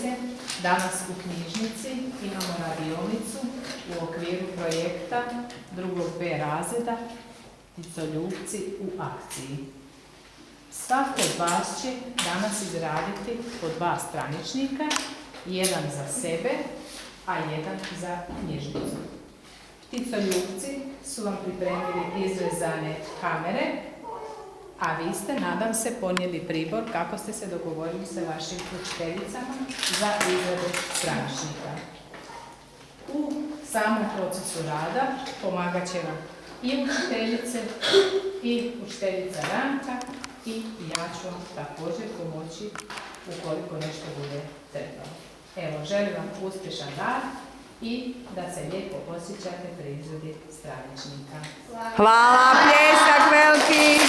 učiteljice. Danas u knjižnici imamo radionicu u okviru projekta 2. B razreda Pticoljupci u akciji. Svatko od vas će danas izraditi po 2 straničnika, jedan za sebe, a jedan za knjižnicu. Pticoljupci su vam pripremili izrezane kamere, a vi ste, nadam se, ponijeli pribor kako ste se dogovorili sa vašim učiteljicama za izradu straničnika. U samom procesu rada pomagat će vam i učiteljice i učiteljica Ranka i ja ću vam također pomoći ukoliko nešto bude trebalo. Evo, želim vam uspješan rad i da se lijepo osjećate pri izradi straničnika. Hvala, pljesak veliki!